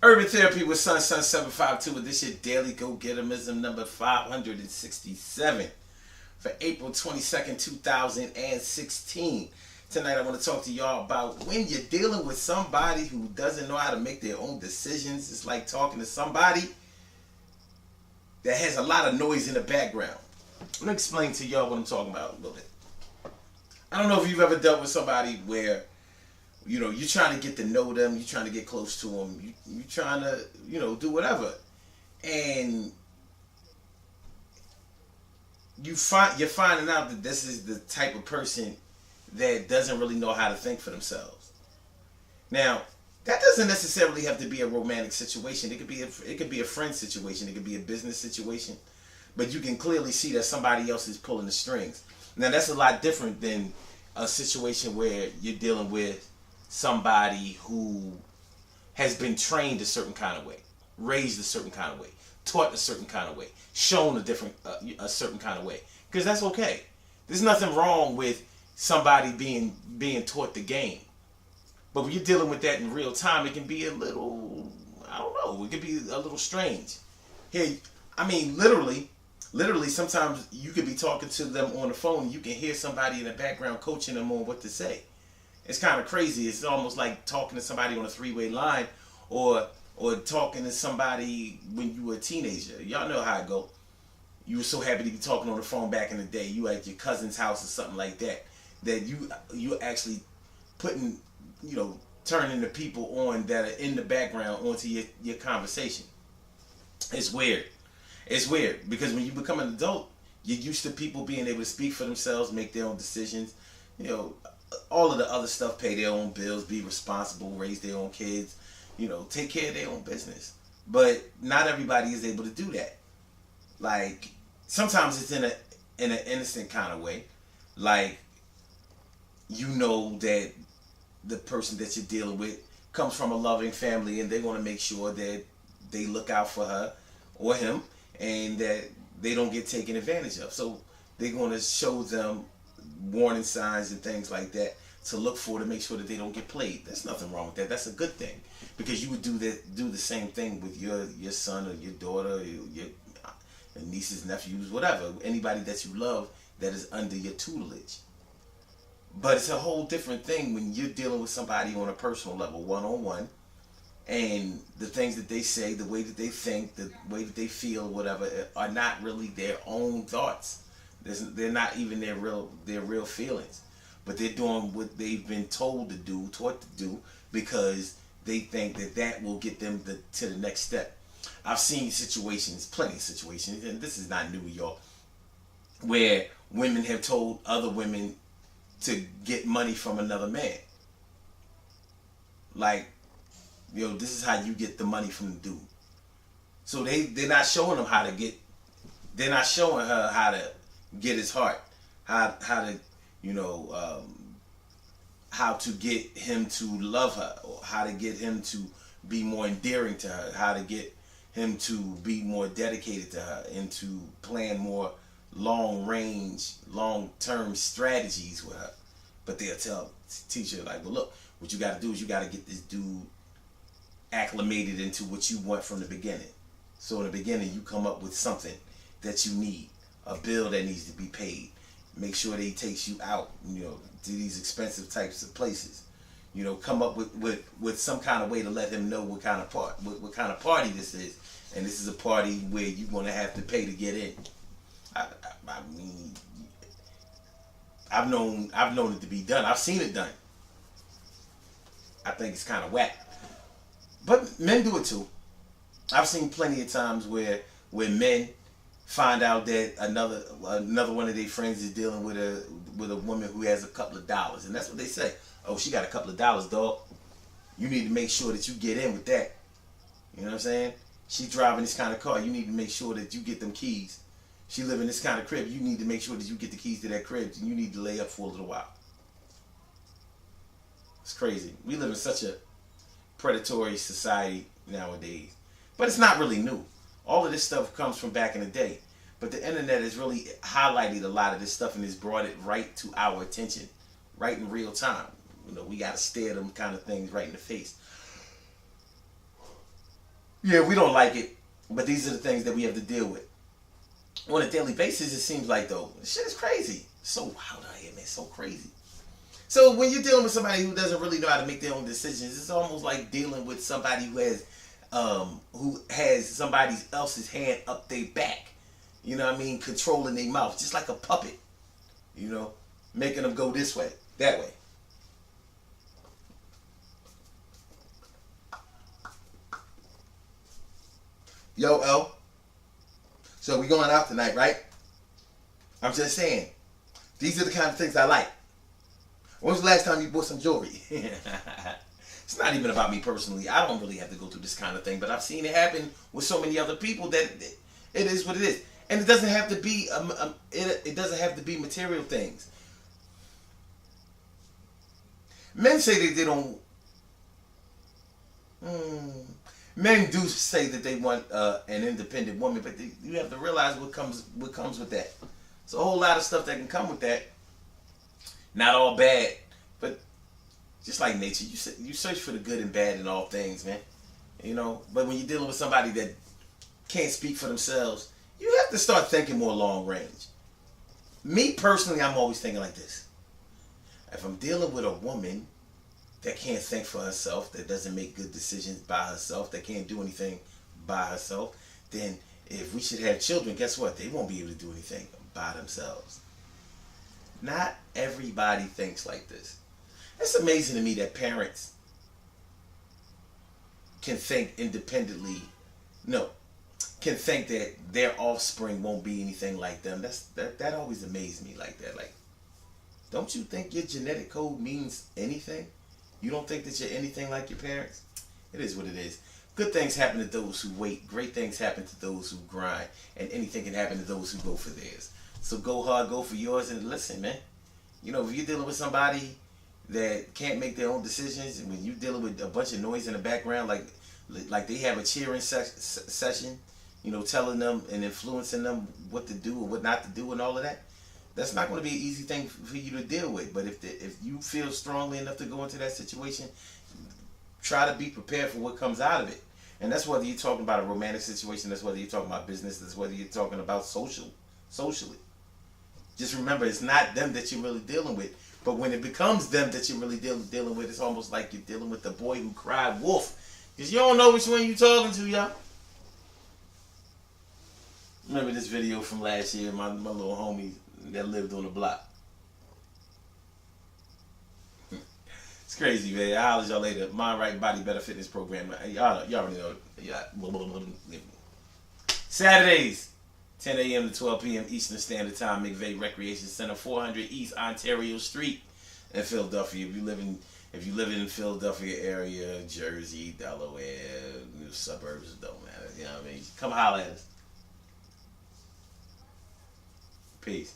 Urban Therapy with Sun 752. With this your daily go-getterism number 567 for April 22nd, 2016. Tonight I want to talk to y'all about when you're dealing with somebody who doesn't know how to make their own decisions. It's like talking to somebody that has a lot of noise in the background. I'm going to explain to y'all what I'm talking about a little bit. I don't know if you've ever dealt with somebody where you're trying to get to know them, you're trying to get close to them, you're trying to, do whatever. And you're finding out that this is the type of person that doesn't really know how to think for themselves. Now, that doesn't necessarily have to be a romantic situation. It could be a friend situation, it could be a business situation. But you can clearly see that somebody else is pulling the strings. Now, that's a lot different than a situation where you're dealing with somebody who has been trained a certain kind of way, raised a certain kind of way, taught a certain kind of way, shown a certain kind of way. Because that's okay. There's nothing wrong with somebody being taught the game. But when you're dealing with that in real time, it can be a little, I don't know, it can be a little strange. Here, I mean, literally, sometimes you could be talking to them on the phone and you can hear somebody in the background coaching them on what to say. It's kind of crazy. It's almost like talking to somebody on a three-way line or talking to somebody when you were a teenager. Y'all know how it go. You were so happy to be talking on the phone back in the day. You at your cousin's house or something like that. That you actually putting, turning the people on that are in the background onto your conversation. It's weird. It's weird because when you become an adult, you're used to people being able to speak for themselves, make their own decisions. All of the other stuff, pay their own bills, be responsible, raise their own kids, take care of their own business. But not everybody is able to do that. Like, sometimes it's in an innocent kind of way. Like, that the person that you're dealing with comes from a loving family and they want to make sure that they look out for her or him and that they don't get taken advantage of. So they're going to show them warning signs and things like that to look for to make sure that they don't get played. There's nothing wrong with that. That's a good thing because you would do the same thing with your son or your daughter, or your nieces, nephews, whatever, anybody that you love that is under your tutelage. But it's a whole different thing when you're dealing with somebody on a personal level, one-on-one, and the things that they say, the way that they think, the way that they feel, whatever, are not really their own thoughts. They're not even their real feelings, but they're doing what they've been told to do, taught to do, because they think that will get them to the next step. I've seen situations, plenty of situations, and this is not new to y'all, where women have told other women to get money from another man. Like, this is how you get the money from the dude. So they're not showing them how to get. They're not showing her how to get his heart, how to how to get him to love her, or how to get him to be more endearing to her, how to get him to be more dedicated to her, and to plan more long-term strategies with her. But they'll teach her, like, well, look, what you got to do is you got to get this dude acclimated into what you want from the beginning. So in the beginning, you come up with something that you need, a bill that needs to be paid. Make sure that he takes you out, to these expensive types of places. Come up with some kind of way to let him know what kind of party this is, and this is a party where you're going to have to pay to get in. I mean, I've known it to be done. I've seen it done. I think it's kind of whack, but men do it too. I've seen plenty of times where men find out that another one of their friends is dealing with a woman who has a couple of dollars, and that's what they say. Oh, she got a couple of dollars, dog. You need to make sure that you get in with that. You know what I'm saying? She driving this kind of car. You need to make sure that you get them keys. She live in this kind of crib. You need to make sure that you get the keys to that crib, and you need to lay up for a little while. It's crazy. We live in such a predatory society nowadays. But it's not really new. All of this stuff comes from back in the day. But the internet has really highlighted a lot of this stuff and has brought it right to our attention, right in real time. We got to stare them kind of things right in the face. Yeah, we don't like it, but these are the things that we have to deal with on a daily basis. It seems like though, this shit is crazy. So wild out here, man. So crazy. So when you're dealing with somebody who doesn't really know how to make their own decisions, it's almost like dealing with somebody who has somebody else's hand up their back. You know what I mean? Controlling their mouth, just like a puppet. You know, making them go this way, that way. Yo, L. So we going out tonight, right? I'm just saying. These are the kind of things I like. When was the last time you bought some jewelry? It's not even about me personally. I don't really have to go through this kind of thing, but I've seen it happen with so many other people that it is what it is. And it doesn't have to be it doesn't have to be material things. Men say that they don't. Mm, Men do say that they want an independent woman, but you have to realize what comes with that. It's a whole lot of stuff that can come with that. Not all bad, but just like nature, you search for the good and bad in all things, man. You know, but when you're dealing with somebody that can't speak for themselves, you have to start thinking more long range. Me personally, I'm always thinking like this. If I'm dealing with a woman that can't think for herself, that doesn't make good decisions by herself, that can't do anything by herself, then if we should have children, guess what? They won't be able to do anything by themselves. Not everybody thinks like this. It's amazing to me that parents can think independently. No, can think that their offspring won't be anything like them. That always amazed me like that. Like, don't you think your genetic code means anything? You don't think that you're anything like your parents? It is what it is. Good things happen to those who wait. Great things happen to those who grind. And anything can happen to those who go for theirs. So go hard, go for yours, and listen, man. You know, if you're dealing with somebody that can't make their own decisions, and when you're dealing with a bunch of noise in the background, like they have a cheering session, you know, telling them and influencing them what to do and what not to do and all of that, that's not going to be an easy thing for you to deal with. But if you feel strongly enough to go into that situation, try to be prepared for what comes out of it. And that's whether you're talking about a romantic situation, that's whether you're talking about business, that's whether you're talking about socially. Just remember, it's not them that you're really dealing with. But when it becomes them that you're really dealing with, it's almost like you're dealing with the boy who cried wolf. Because you don't know which one you're talking to, y'all. Remember this video from last year, my little homie that lived on the block. It's crazy, man. I'll holler at y'all later. Mind Right Body Better Fitness Program. Y'all already know. Saturdays, 10 a.m. to 12 p.m. Eastern Standard Time, McVeigh Recreation Center, 400 East Ontario Street in Philadelphia. If you live in Philadelphia area, Jersey, Delaware, suburbs, don't matter. You know what I mean? Come holler at us. Peace.